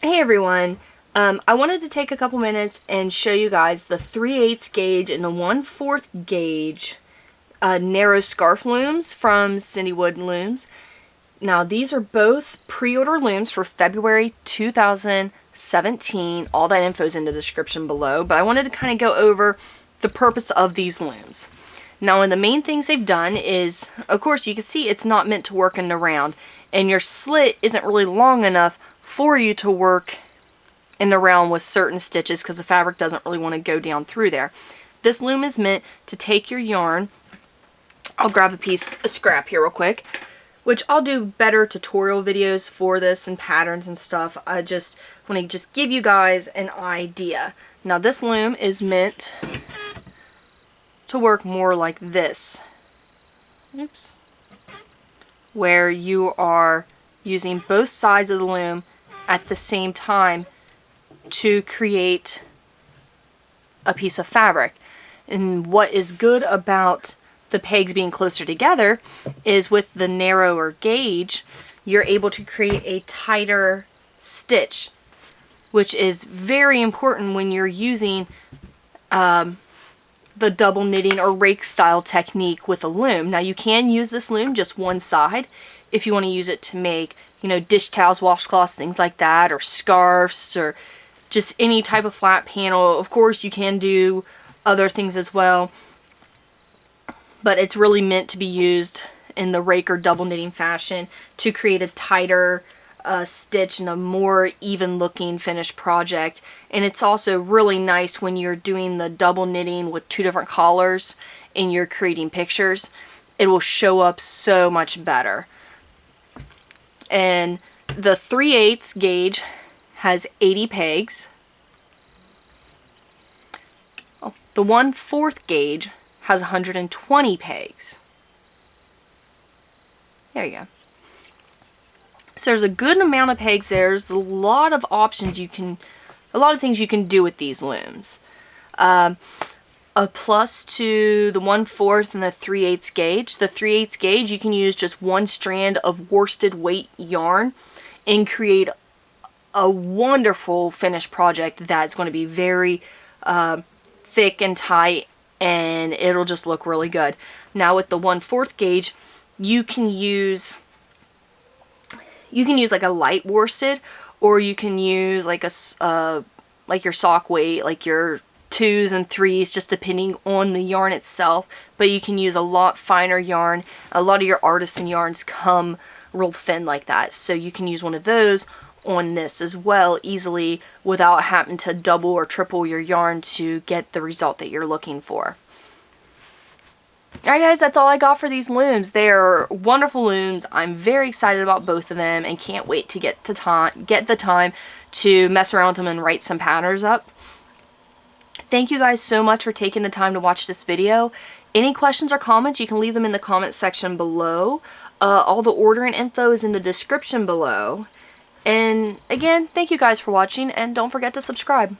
Hey everyone, I wanted to take a couple minutes and show you guys the 3/8 gauge and the 1/4 gauge narrow scarf looms from CinDWood Looms. Now these are both pre-order looms for February 2017. All that info is in the description below, but I wanted to kind of go over the purpose of these looms. Now, one of the main things they've done is, of course, you can see it's not meant to work in the round, and your slit isn't really long enough for you to work in the round with certain stitches because the fabric doesn't really want to go down through there. This loom is meant to take your yarn. I'll grab a scrap here real quick, which I'll do better tutorial videos for this and patterns and stuff. I just want to give you guys an idea. Now this loom is meant to work more like this. Oops. Where you are using both sides of the loom at the same time to create a piece of fabric. And what is good about the pegs being closer together is with the narrower gauge, you're able to create a tighter stitch, which is very important when you're using the double knitting or rake style technique with a loom. Now you can use this loom just one side if you want to use it to make, you know, dish towels, washcloths, things like that, or scarves, or just any type of flat panel. Of course you can do other things as well, but it's really meant to be used in the rake or double knitting fashion to create a tighter stitch and a more even looking finished project. And it's also really nice when you're doing the double knitting with two different collars and you're creating pictures. It will show up so much better. And the 3/8 gauge has 80 pegs. The 1/4 gauge has 120 pegs. There you go. So there's a good amount of pegs there. There's a lot of options a lot of things you can do with these looms. A plus to the 1/4 and the 3/8 gauge. The 3/8 gauge, you can use just one strand of worsted weight yarn and create a wonderful finished project that's going to be very thick and tight, and it'll just look really good. Now with the 1/4 gauge, you can use like a light worsted, or you can use like like your sock weight, like your 2s and 3s, just depending on the yarn itself. But you can use a lot finer yarn. A lot of your artisan yarns come real thin like that, so you can use one of those on this as well easily without having to double or triple your yarn to get the result that you're looking for. Alright guys, that's all I got for these looms. They're wonderful looms. I'm very excited about both of them and can't wait to get the time to mess around with them and write some patterns up. Thank you guys so much for taking the time to watch this video. Any questions or comments, you can leave them in the comment section below. All the ordering info is in the description below. And again, thank you guys for watching, and don't forget to subscribe.